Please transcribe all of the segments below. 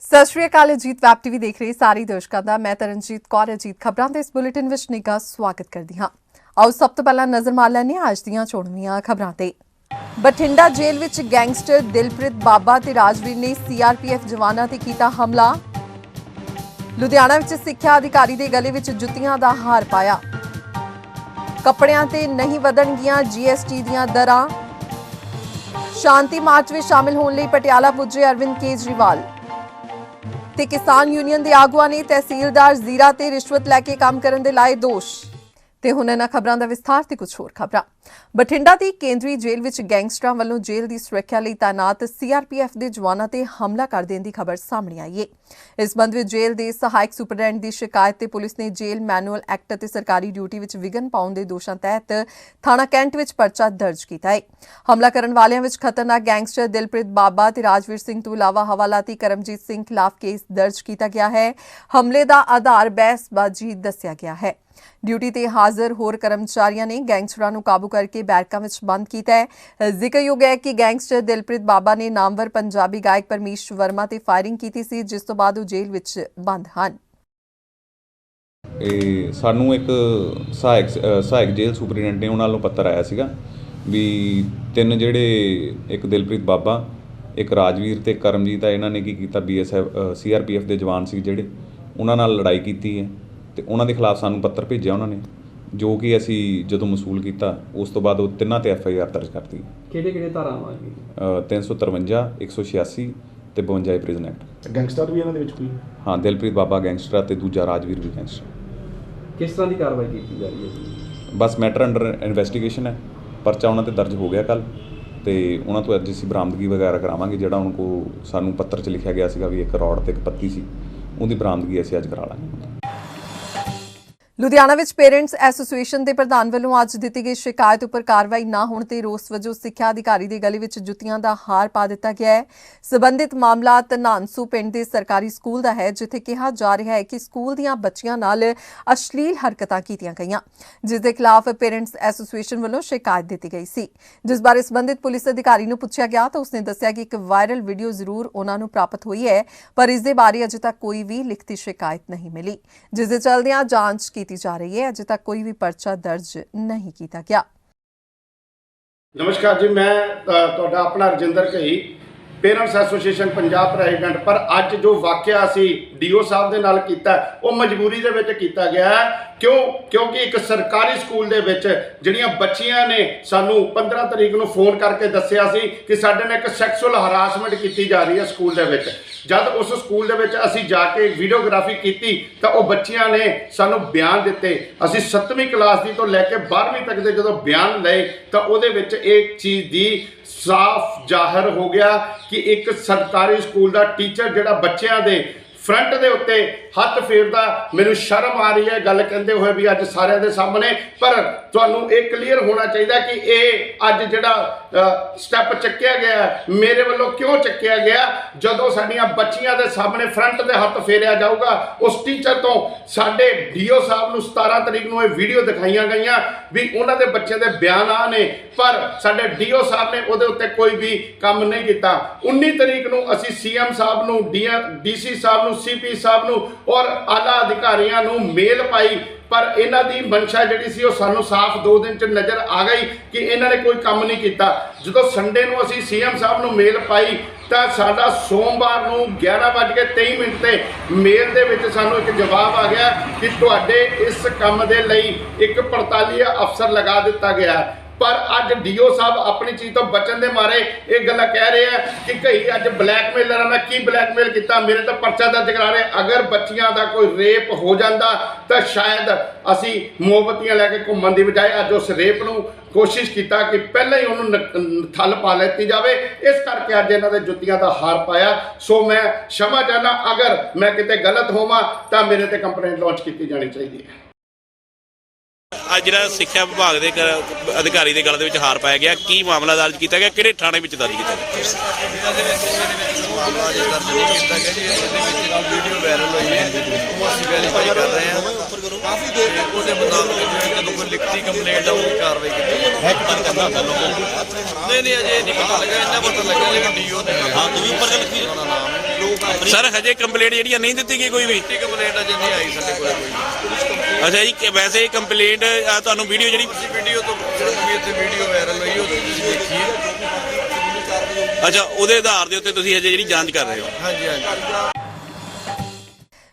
ਸਤਿ ਸ਼੍ਰੀ ਅਕਾਲ। Ajit web TV ਦੇਖ ਰਹੇ ਸਾਰੇ ਦਰਸ਼ਕਾਂ ਦਾ ਮੈਂ ਤਰਨਜੀਤ ਕੌਰ ਅਜੀਤ ਖਬਰਾਂ ਦੇ ਇਸ ਬੁਲੇਟਿਨ ਵਿੱਚ ਨਿੱਘਾ ਸਵਾਗਤ ਕਰਦੀ ਹਾਂ। ਆਓ ਸਭ ਤੋਂ ਪਹਿਲਾਂ ਨਜ਼ਰ ਮਾਰ ਲੈਂਦੇ ਹਾਂ ਅੱਜ ਦੀਆਂ ਚੋਣਵੀਆਂ ਖਬਰਾਂ ਤੇ। ਬਠਿੰਡਾ ਜੇਲ੍ਹ ਵਿੱਚ ਗੈਂਗਸਟਰ ਦਿਲਪ੍ਰੀਤ ਬਾਬਾ ਤੇ ਰਾਜਵੀਰ ਨੇ ਸੀਆਰਪੀਐਫ ਜਵਾਨਾਂ ਤੇ ਕੀਤਾ ਹਮਲਾ। ਲੁਧਿਆਣਾ ਵਿੱਚ ਸਿੱਖਿਆ ਅਧਿਕਾਰੀ ਦੇ ਗਲੇ ਵਿੱਚ ਜੁੱਤੀਆਂ ਦਾ ਹਾਰ ਪਾਇਆ। ਕੱਪੜਿਆਂ ਤੇ ਨਹੀਂ ਵਧਣਗੀਆਂ ਜੀਐਸਟੀ ਦੀਆਂ ਦਰਾਂ। ਸ਼ਾਂਤੀ ਮਾਰਚ ਵਿੱਚ ਸ਼ਾਮਿਲ ਹੋਣ ਲਈ ਪਟਿਆਲਾ ਪੁੱਜੇ ਅਰਵਿੰਦ ਕੇਜਰੀਵਾਲ ਤੇ ਕਿਸਾਨ ਯੂਨੀਅਨ ਦੇ ਆਗੂਆਂ ਨੇ ਤਹਿਸੀਲਦਾਰ ਜ਼ੀਰਾ ਤੇ ਰਿਸ਼ਵਤ ਲੈ ਕੇ ਕੰਮ ਕਰਨ ਦੇ ਲਾਏ ਦੋਸ਼। ਤੇ ਹੁਣ ਇਹਨਾਂ ਖਬਰਾਂ ਦਾ ਵਿਸਥਾਰ ਤੇ ਕੁਝ ਹੋਰ ਖਬਰਾਂ। ਬਠਿੰਡਾ ਦੀ ਕੇਂਦਰੀ ਜੇਲ੍ਹ ਵਿੱਚ ਗੈਂਗਸਟਰਾਂ ਵੱਲੋਂ ਜੇਲ੍ਹ ਦੀ ਸੁਰੱਖਿਆ ਲਈ ਤਾਇਨਾਤ ਸੀਆਰਪੀਐਫ ਦੇ ਜਵਾਨਾਂ ਤੇ ਹਮਲਾ ਕਰ ਦੇਣ ਦੀ ਖਬਰ ਸਾਹਮਣੇ ਆਈ ਹੈ। ਇਸ ਸੰਬੰਧ ਵਿੱਚ ਜੇਲ੍ਹ ਦੇ ਸਹਾਇਕ ਸੁਪਰਡੈਂਟ ਦੀ ਸ਼ਿਕਾਇਤ ਤੇ ਪੁਲਿਸ ਨੇ ਜੇਲ੍ਹ ਮੈਨੂਅਲ ਐਕਟ ਅਤੇ ਸਰਕਾਰੀ ਡਿਊਟੀ ਵਿੱਚ ਵਿਘਨ ਪਾਉਣ ਦੇ ਦੋਸ਼ਾਂ ਤਹਿਤ ਥਾਣਾ ਕੈਂਟ ਵਿੱਚ ਪਰਚਾ ਦਰਜ ਕੀਤਾ ਹੈ। ਹਮਲਾ ਕਰਨ ਵਾਲਿਆਂ ਵਿੱਚ ਖਤਰਨਾਕ ਗੈਂਗਸਟਰ ਦਿਲਪ੍ਰੀਤ ਬਾਬਾ ਤੇ ਰਾਜਵੀਰ ਸਿੰਘ ਤੋਂ ਇਲਾਵਾ ਹਵਾਲਾਤੀ ਕਰਮਜੀਤ ਸਿੰਘ ਖਿਲਾਫ ਕੇਸ ਦਰਜ ਕੀਤਾ ਗਿਆ ਹੈ। ਹਮਲੇ ਦਾ ਆਧਾਰ ਬਹਿਸਬਾਜ਼ੀ ਦੱਸਿਆ ਗਿਆ ਹੈ। ਡਿਊਟੀ ਤੇ ਹਾਜ਼ਰ ਹੋਰ ਕਰਮਚਾਰੀਆਂ ਨੇ ਗੈਂਗਸਟਰਾਂ ਨੂੰ ਕਾਬੂ ਕਰਕੇ ਬੈਰਕਾਂ ਵਿੱਚ ਬੰਦ ਕੀਤਾ ਹੈ। ਜ਼ਿਕਰਯੋਗ ਹੈ ਕਿ ਗੈਂਗਸਟਰ ਦਿਲਪ੍ਰੀਤ ਬਾਬਾ ਨੇ ਨਾਮਵਰ ਪੰਜਾਬੀ ਗਾਇਕ ਪਰਮੀਸ਼ ਵਰਮਾ ਤੇ ਫਾਇਰਿੰਗ ਕੀਤੀ ਸੀ, ਜਿਸ ਤੋਂ ਬਾਅਦ ਉਹ ਜੇਲ੍ਹ ਵਿੱਚ ਬੰਦ ਹਨ। ਇਹ ਸਾਨੂੰ ਇੱਕ ਸਹਾਇਕ ਜੇਲ੍ਹ ਸੁਪਰੀਡੈਂਟ ਨੇ ਉਹਨਾਂ ਵੱਲੋਂ ਪੱਤਰ ਆਇਆ ਸੀਗਾ ਵੀ ਤਿੰਨ ਜਿਹੜੇ ਇੱਕ ਦਿਲਪ੍ਰੀਤ ਬਾਬਾ, ਇੱਕ ਰਾਜਵੀਰ ਤੇ ਕਰਮਜੀਤ ਆ, ਇਹਨਾਂ ਨੇ ਕੀ ਕੀਤਾ BSF CRPF ਦੇ ਜਵਾਨ ਸੀ ਜਿਹੜੇ, ਉਹਨਾਂ ਨਾਲ ਲੜਾਈ ਕੀਤੀ ਹੈ ਤੇ ਉਹਨਾਂ ਦੇ ਖਿਲਾਫ ਸਾਨੂੰ ਪੱਤਰ ਭੇਜਿਆ ਉਹਨਾਂ ਨੇ, ਜੋ ਕਿ ਅਸੀਂ ਜਦੋਂ ਮਸੂਲ ਕੀਤਾ ਉਸ ਤੋਂ ਬਾਅਦ ਉਹ ਤਿੰਨਾਂ ਤੇ FIR ਦਰਜ ਕਰਤੀ। ਕਿਹੜੇ ਧਾਰਾਵਾਂ ਆ? 353, 186 ਤੇ 52 ਪ੍ਰਿਜ਼ਨ ਐਕਟ। ਗੈਂਗਸਟਰ ਵੀ ਇਹਨਾਂ ਦੇ ਵਿੱਚ ਕੋਈ? ਹਾਂ, ਦਿਲਪ੍ਰੀਤ ਬਾਬਾ ਗੈਂਗਸਟਰ ਤੇ ਦੂਜਾ ਰਾਜਵੀਰ ਵੀ ਗੈਂਗਸਟਰ। ਕਿਸ ਤਰ੍ਹਾਂ ਦੀ ਕਾਰਵਾਈ ਕੀਤੀ ਜਾ ਰਹੀ ਹੈ? ਬਸ ਮੈਟਰ ਅੰਡਰ ਇਨਵੈਸਟੀਗੇਸ਼ਨ ਹੈ। ਪਰਚਾ ਉਹਨਾਂ ਤੇ ਦਰਜ ਹੋ ਗਿਆ ਕੱਲ, ਤੇ ਉਹਨਾਂ ਤੋਂ ਅੱਜ ਅਸੀਂ ਬਰਾਮਦਗੀ ਵਗੈਰਾ ਕਰਾਵਾਂਗੇ। ਜਿਹੜਾ ਉਹਨਾਂ ਕੋਲ ਸਾਨੂੰ ਪੱਤਰ 'ਚ ਲਿਖਿਆ ਗਿਆ ਸੀਗਾ ਵੀ ਇੱਕ ਰੋਡ ਤੇ ਇੱਕ ਪੱਤੀ ਸੀ, ਉਹਦੀ ਬਰਾਮਦਗੀ ਅਸੀਂ ਅੱਜ ਕਰਾ ਲਾਂਗੇ। ਲੁਧਿਆਣਾ ਵਿੱਚ ਪੇਰੈਂਟਸ ਐਸੋਸੀਏਸ਼ਨ ਦੇ ਪ੍ਰਧਾਨ ਵੱਲੋਂ ਅੱਜ ਦਿੱਤੀ ਗਈ ਸ਼ਿਕਾਇਤ ਉੱਪਰ ਕਾਰਵਾਈ ਨਾ ਹੋਣ ਤੇ ਰੋਸ ਵਜੋਂ ਸਿੱਖਿਆ ਅਧਿਕਾਰੀ ਦੇ ਗਲੇ ਵਿੱਚ ਜੁੱਤੀਆਂ ਦਾ ਹਾਰ ਪਾ ਦਿੱਤਾ ਗਿਆ ਹੈ। ਸਬੰਧਿਤ ਮਾਮਲਾ ਧਨਾਂਸੂ ਪਿੰਡ ਦੇ ਸਰਕਾਰੀ ਸਕੂਲ ਦਾ ਹੈ, ਜਿੱਥੇ ਕਿਹਾ ਜਾ ਰਿਹਾ ਹੈ ਕਿ ਸਕੂਲ ਦੀਆਂ ਬੱਚੀਆਂ ਨਾਲ ਅਸ਼ਲੀਲ ਹਰਕਤਾਂ ਕੀਤੀਆਂ ਗਈਆਂ, ਜਿਸ ਦੇ ਖਿਲਾਫ ਪੇਰੈਂਟਸ ਐਸੋਸੀਏਸ਼ਨ ਵੱਲੋਂ ਸ਼ਿਕਾਇਤ ਦਿੱਤੀ ਗਈ ਸੀ। ਜਿਸ ਬਾਰੇ ਸਬੰਧਿਤ ਪੁਲਿਸ ਅਧਿਕਾਰੀ ਨੂੰ ਪੁੱਛਿਆ ਗਿਆ ਤਾਂ ਉਸਨੇ ਦੱਸਿਆ ਕਿ ਇੱਕ ਵਾਇਰਲ ਵੀਡੀਓ ਜ਼ਰੂਰ ਉਹਨਾਂ ਨੂੰ ਪ੍ਰਾਪਤ ਹੋਈ ਹੈ, ਪਰ ਇਸ ਦੇ ਬਾਰੇ ਅਜੇ ਤੱਕ ਕੋਈ ਵੀ ਲਿਖਤੀ ਸ਼ਿਕਾਇਤ ਨਹੀਂ ਮਿਲੀ, ਜਿਸ ਦੇ ਚੱਲਦਿਆਂ ਜਾਂਚ ਕੀਤੀ ਜਾ ਰਹੀ ਹੈ। ਅਜੇ ਤੱਕ ਕੋਈ ਵੀ ਪਰਚਾ ਦਰਜ ਨਹੀਂ ਕੀਤਾ ਗਿਆ। ਨਮਸਕਾਰ ਜੀ, ਮੈਂ ਤੁਹਾਡਾ ਆਪਣਾ Rajinder Ghai, parents association Punjab president. ਪਰ ਅੱਜ ਜੋ ਵਾਕਿਆ ਅਸੀਂ DO ਸਾਹਿਬ ਦੇ ਨਾਲ ਕੀਤਾ ਉਹ ਮਜਬੂਰੀ ਦੇ ਵਿੱਚ ਕੀਤਾ ਗਿਆ ਹੈ। ਕਿਉਂਕਿ ਇੱਕ ਸਰਕਾਰੀ ਸਕੂਲ ਦੇ ਵਿੱਚ ਜਿਹੜੀਆਂ ਬੱਚੀਆਂ ਨੇ ਸਾਨੂੰ 15 ਤਰੀਕ ਨੂੰ ਫੋਨ ਕਰਕੇ ਦੱਸਿਆ ਸੀ ਕਿ ਸਾਡੇ ਨਾਲ ਇੱਕ ਸੈਕਸੁਅਲ ਹਰਾਸਮੈਂਟ ਕੀਤੀ ਜਾ ਰਹੀ ਹੈ ਸਕੂਲ ਦੇ ਵਿੱਚ। ਜਦ ਉਸ ਸਕੂਲ ਦੇ ਵਿੱਚ ਅਸੀਂ ਜਾ ਕੇ ਵੀਡੀਓਗ੍ਰਾਫੀ ਕੀਤੀ ਤਾਂ ਉਹ ਬੱਚੀਆਂ ਨੇ ਸਾਨੂੰ ਬਿਆਨ ਦਿੱਤੇ। ਅਸੀਂ 7ਵੀਂ ਕਲਾਸ ਦੀ ਤੋਂ ਲੈ ਕੇ 12ਵੀਂ ਤੱਕ ਦੇ ਜਦੋਂ ਬਿਆਨ ਲਏ ਤਾਂ ਉਹਦੇ ਵਿੱਚ ਇੱਕ ਚੀਜ਼ ਦੀ ਸਾਫ਼ ਜ਼ਾਹਰ ਹੋ ਗਿਆ ਕਿ ਇੱਕ ਸਰਕਾਰੀ ਸਕੂਲ ਦਾ ਟੀਚਰ ਜਿਹੜਾ ਬੱਚਿਆਂ ਦੇ ਫਰੰਟ ਦੇ ਉੱਤੇ ਹੱਥ ਫੇਰਦਾ। ਮੈਨੂੰ ਸ਼ਰਮ ਆ ਰਹੀ ਹੈ ਗੱਲ ਕਹਿੰਦੇ ਹੋਏ ਵੀ ਅੱਜ ਸਾਰਿਆਂ ਦੇ ਸਾਹਮਣੇ, ਪਰ ਤੁਹਾਨੂੰ ਇਹ ਕਲੀਅਰ ਹੋਣਾ ਚਾਹੀਦਾ ਕਿ ਇਹ ਅੱਜ ਜਿਹੜਾ ਸਟੈਪ ਚੱਕਿਆ ਗਿਆ ਮੇਰੇ ਵੱਲੋਂ ਕਿਉਂ ਚੱਕਿਆ ਗਿਆ। ਜਦੋਂ ਸਾਡੀਆਂ ਬੱਚੀਆਂ ਦੇ ਸਾਹਮਣੇ ਫਰੰਟ ਦੇ ਹੱਥ ਫੇਰਿਆ ਜਾਊਗਾ, ਉਸ ਟੀਚਰ ਤੋਂ ਸਾਡੇ DO ਸਾਹਿਬ ਨੂੰ 17 ਤਰੀਕ ਨੂੰ ਇਹ ਵੀਡੀਓ ਦਿਖਾਈਆਂ ਗਈਆਂ ਵੀ ਉਹਨਾਂ ਦੇ ਬੱਚੇ ਦੇ ਬਿਆਨ ਆ ਨੇ, ਪਰ ਸਾਡੇ DO ਸਾਹਿਬ ਨੇ ਉਹਦੇ ਉੱਤੇ ਕੋਈ ਵੀ ਕੰਮ ਨਹੀਂ ਕੀਤਾ। 19 ਤਰੀਕ ਨੂੰ ਅਸੀਂ CM ਸਾਹਿਬ ਨੂੰ, DC ਸਾਹਿਬ ਨੂੰ, CP ਸਾਹਿਬ ਨੂੰ ਔਰ ਆਲਾ ਅਧਿਕਾਰੀਆਂ ਨੂੰ ਮੇਲ ਪਾਈ, ਪਰ ਇਹਨਾਂ ਦੀ ਮਨਸ਼ਾ ਜਿਹੜੀ ਸੀ ਉਹ ਸਾਨੂੰ ਸਾਫ਼ 2 ਦਿਨ 'ਚ ਨਜ਼ਰ ਆ ਗਈ ਕਿ ਇਹਨਾਂ ਨੇ ਕੋਈ ਕੰਮ ਨਹੀਂ ਕੀਤਾ। ਜਦੋਂ ਸੰਡੇ ਨੂੰ ਅਸੀਂ CM ਸਾਹਿਬ ਨੂੰ ਮੇਲ ਪਾਈ ਤਾਂ ਸਾਡਾ ਸੋਮਵਾਰ ਨੂੰ 11:23 ਤੇ ਮੇਲ ਦੇ ਵਿੱਚ ਸਾਨੂੰ ਇੱਕ ਜਵਾਬ ਆ ਗਿਆ ਕਿ ਤੁਹਾਡੇ ਇਸ ਕੰਮ ਦੇ ਲਈ ਇੱਕ 45 ਅਫਸਰ ਲਗਾ ਦਿੱਤਾ ਗਿਆ। ਪਰ ਅੱਜ DO ਸਾਹਿਬ ਆਪਣੀ ਚੀਜ਼ ਤੋਂ ਬਚਣ ਦੇ ਮਾਰੇ ਇਹ ਗੱਲਾਂ ਕਹਿ ਰਹੇ ਆ ਕਿ ਕਈ ਅੱਜ ਬਲੈਕਮੇਲਰ ਆ। ਮੈਂ ਕੀ ਬਲੈਕਮੇਲ ਕੀਤਾ? ਮੇਰੇ ਤਾਂ ਪਰਚਾ ਦਰਜ ਕਰਾ ਰਹੇ। ਅਗਰ ਬੱਚੀਆਂ ਦਾ ਕੋਈ ਰੇਪ ਹੋ ਜਾਂਦਾ ਤਾਂ ਸ਼ਾਇਦ ਅਸੀਂ ਮੋਮਬੱਤੀਆਂ ਲੈ ਕੇ ਘੁੰਮਣ ਦੀ ਬਜਾਏ ਅੱਜ ਉਸ ਰੇਪ ਨੂੰ ਕੋਸ਼ਿਸ਼ ਕੀਤਾ ਕਿ ਪਹਿਲਾਂ ਹੀ ਉਹਨੂੰ ਥੱਲ ਪਾ ਲੈਤੀ ਜਾਵੇ। ਇਸ ਕਰਕੇ ਅੱਜ ਇਹਨਾਂ ਦੇ ਜੁੱਤੀਆਂ ਦਾ ਹਾਰ ਪਾਇਆ। ਸੋ ਮੈਂ क्षमा ਚਾਹੁੰਦਾ, ਅਗਰ ਮੈਂ ਕਿਤੇ ਗਲਤ ਹੋਵਾਂ ਤਾਂ ਮੇਰੇ ਤੇ ਕੰਪਲੇਂਟ ਲਾਂਚ ਕੀਤੀ ਜਾਣੀ ਚਾਹੀਦੀ ਹੈ। ਅੱਜ ਜਿਹੜਾ ਸਿੱਖਿਆ ਵਿਭਾਗ ਦੇ ਅਧਿਕਾਰੀ ਦੇ ਗਲ ਦੇ ਵਿੱਚ ਹਾਰ ਪਾਇਆ ਗਿਆ, ਕੀ ਮਾਮਲਾ ਦਰਜ ਕੀਤਾ ਗਿਆ, ਕਿਹੜੇ ਥਾਣੇ ਵਿੱਚ ਦਰਜ ਕੀਤਾ ਗਿਆ? ਮਾਮਲਾ ਦਰਜ ਨਹੀਂ ਕੀਤਾ ਗਿਆ ਜੀ। ਵੀਡੀਓ ਵਾਇਰਲ ਹੋਈ ਹੈ, ਉਹ ਅਸੀਂ ਵੈਰੀਫਾਈ ਕਰ ਰਹੇ ਹਾਂ। ਕਾਫੀ ਦੇਰ ਤੱਕ ਉਹਦੇ ਮੁਤਾਬਕ ਜਦੋਂ ਕੋਈ ਲਿਖਤੀ ਕੰਪਲੇਂਟ ਆ ਉਹ ਕਾਰਵਾਈ ਕੀਤੀ ਨਹੀਂ ਅਜੇ ਨਹੀਂ ਪਤਾ ਲੱਗਾ। ਇੰਨਾ ਪਤਾ ਲੱਗਾ ਲੇਕਿਨ DO ਨੇ ਹਾਂ ਤੂੰ ਵੀ ਉੱਪਰ ਲਿਖੀ ਨਾਮ ਸਰ ਹਜੇ ਕੰਪਲੇਂਟ ਜਿਹੜੀ ਨਹੀਂ ਦਿੱਤੀ ਗਈ ਕੋਈ ਵੀ ਕੰਪਲੇਂਟ ਅਜੇ ਨਹੀਂ ਆਈ ਸਾਡੇ ਕੋਲ ਕੋਈ। ਅੱਛਾ ਜੀ ਵੈਸੇ ਕੰਪਲੇਂਟ ਤੁਹਾਨੂੰ ਵੀਡੀਓ ਜਿਹੜੀ ਵੀਡੀਓ ਤੋਂ ਵੀ ਇੱਥੇ ਵੀਡੀਓ ਵਾਇਰਲ ਹੋਈ ਉਹ ਤੁਸੀਂ ਦੇਖੀ ਹੈ। ਅੱਛਾ ਉਹਦੇ ਆਧਾਰ ਦੇ ਉੱਤੇ ਤੁਸੀਂ ਹਜੇ ਜਿਹੜੀ ਜਾਂਚ ਕਰ ਰਹੇ ਹੋ। ਹਾਂਜੀ ਹਾਂਜੀ।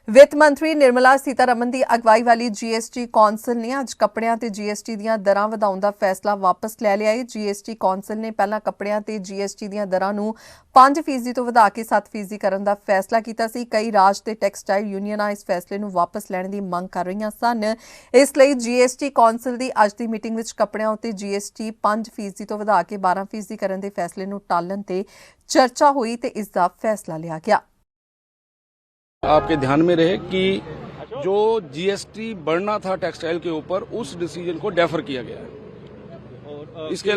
ਵਿੱਤ ਮੰਤਰੀ ਨਿਰਮਲਾ ਸੀਤਾਰਮਨ ਦੀ ਅਗਵਾਈ ਵਾਲੀ ਜੀਐਸਟੀ ਕੌਂਸਲ ਨੇ ਅੱਜ ਕੱਪੜਿਆਂ ਤੇ ਜੀਐਸਟੀ ਦੀਆਂ ਦਰਾਂ ਵਧਾਉਣ ਦਾ ਫੈਸਲਾ ਵਾਪਸ ਲੈ ਲਿਆ ਹੈ। ਜੀਐਸਟੀ ਕੌਂਸਲ ਨੇ ਪਹਿਲਾਂ ਕੱਪੜਿਆਂ ਤੇ ਜੀਐਸਟੀ ਦੀਆਂ ਦਰਾਂ ਨੂੰ 5% ਤੋਂ ਵਧਾ ਕੇ 7% ਕਰਨ ਦਾ ਫੈਸਲਾ ਕੀਤਾ ਸੀ। ਕਈ ਰਾਜ ਤੇ ਟੈਕਸਟਾਈਲ ਯੂਨੀਅਨਾਂ ਇਸ ਫੈਸਲੇ ਨੂੰ ਵਾਪਸ ਲੈਣ ਦੀ ਮੰਗ ਕਰ ਰਹੀਆਂ ਸਨ। ਇਸ ਲਈ ਜੀਐਸਟੀ ਕੌਂਸਲ ਦੀ ਅੱਜ ਦੀ ਮੀਟਿੰਗ ਵਿੱਚ ਕੱਪੜਿਆਂ ਉੱਤੇ ਜੀਐਸਟੀ 5% ਤੋਂ ਵਧਾ ਕੇ 12% ਕਰਨ ਦੇ ਫੈਸਲੇ ਨੂੰ ਟਾਲਣ ਤੇ ਚਰਚਾ ਹੋਈ ਤੇ ਇਸ ਦਾ ਫੈਸਲਾ ਲਿਆ ਗਿਆ। आपके ध्यान में रहे कि जो जीएसटी बढ़ना था टेक्सटाइल के ऊपर उस डिसीजन को डेफर किया गया है। इसके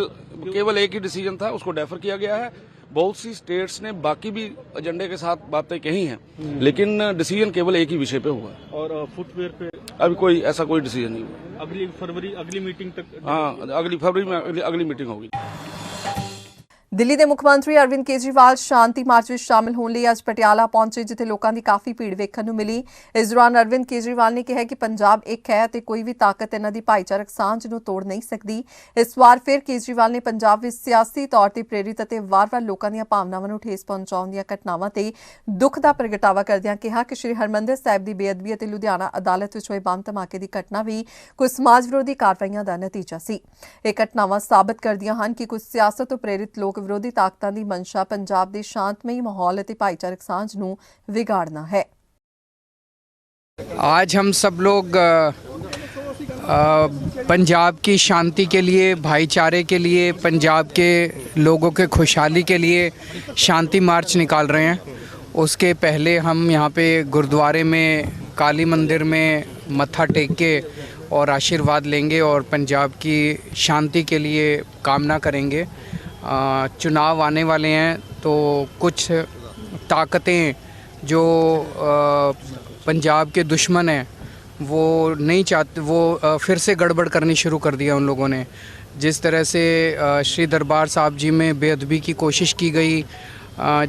केवल एक ही डिसीजन था, उसको डेफर किया गया है। बहुत सी स्टेट्स ने बाकी भी एजेंडे के साथ बातें कही हैं, लेकिन डिसीजन केवल एक ही विषय पे हुआ है। और फुटवेयर पे अभी कोई ऐसा कोई डिसीजन नहीं हुआ। अगली फरवरी अगली मीटिंग तक। हाँ, अगली फरवरी में अगली मीटिंग होगी। ਦਿੱਲੀ ਦੇ ਮੁੱਖ ਮੰਤਰੀ ਅਰਵਿੰਦ ਕੇਜਰੀਵਾਲ ਸ਼ਾਂਤੀ ਮਾਰਚ ਵਿੱਚ ਸ਼ਾਮਲ ਹੋਣ ਲਈ ਅੱਜ ਪਟਿਆਲਾ ਪਹੁੰਚੇ, ਜਿੱਥੇ ਲੋਕਾਂ ਦੀ ਕਾਫੀ ਭੀੜ ਵੇਖਣ ਨੂੰ ਮਿਲੀ। ਇਸ ਦੌਰਾਨ ਅਰਵਿੰਦ ਕੇਜਰੀਵਾਲ ਨੇ ਕਿਹਾ ਕਿ ਪੰਜਾਬ ਇੱਕ ਹੈ ਅਤੇ ਕੋਈ ਵੀ ਤਾਕਤ ਇਹਨਾਂ ਦੀ ਭਾਈਚਾਰਕ ਸਾਂਝ ਨੂੰ ਤੋੜ ਨਹੀਂ ਸਕਦੀ। ਇਸ ਵਾਰ ਫਿਰ ਕੇਜਰੀਵਾਲ ਨੇ ਪੰਜਾਬ ਵਿੱਚ ਸਿਆਸੀ ਤੌਰ ਤੇ ਪ੍ਰੇਰਿਤ ਅਤੇ ਵਾਰ-ਵਾਰ ਲੋਕਾਂ ਦੀਆਂ ਭਾਵਨਾਵਾਂ ਨੂੰ ਠੇਸ ਪਹੁੰਚਾਉਣ ਦੀਆਂ ਘਟਨਾਵਾਂ ਤੇ ਦੁੱਖ ਦਾ ਪ੍ਰਗਟਾਵਾ ਕਰਦਿਆਂ ਕਿਹਾ ਕਿ ਸ਼੍ਰੀ ਹਰਿਮੰਦਰ ਸਾਹਿਬ ਦੀ ਬੇਅਦਬੀ ਅਤੇ ਲੁਧਿਆਣਾ ਅਦਾਲਤ ਵਿੱਚ ਹੋਏ ਬੰਬ ਧਮਾਕੇ ਦੀ ਘਟਨਾ ਵੀ ਕੁਝ ਸਮਾਜ ਵਿਰੋਧੀ ਕਾਰਵਾਈਆਂ ਦਾ ਨਤੀਜਾ ਸੀ। ਇਹ ਘਟਨਾਵਾਂ ਸਾਬਤ ਕਰਦੀਆਂ ਹਨ ਕਿ ਕੁਝ ਸਿਆਸਤ ਤੋਂ ਪ੍ਰੇਰਿਤ ਲੋਕ ਵਿਰੋਧੀ ਤਾਕਤਾਂ ਦੀ ਮਨਸ਼ਾ ਪੰਜਾਬ ਦੇ ਸ਼ਾਂਤਮਈ ਮਾਹੌਲ ਅਤੇ ਭਾਈਚਾਰਕ ਸਾਂਝ ਨੂੰ ਵਿਗਾੜਨਾ ਹੈ। आज हम सब लोग पंजाब की शांति के लिए, भाईचारे के लिए, पंजाब के लोगों के खुशहाली के लिए शांति मार्च निकाल रहे हैं। उसके पहले हम यहाँ पे गुरुद्वारे में, काली मंदिर में मत्था टेक के और आशीर्वाद लेंगे और पंजाब की शांति के लिए कामना करेंगे। चुनाव आने वाले हैं तो कुछ ताकतें जो पंजाब के दुश्मन हैं वो नहीं चाहते, वो फिर से गड़बड़ करनी शुरू कर दिया उन लोगों ने। जिस तरह से श्री दरबार साहब जी में बेअदबी की कोशिश की गई,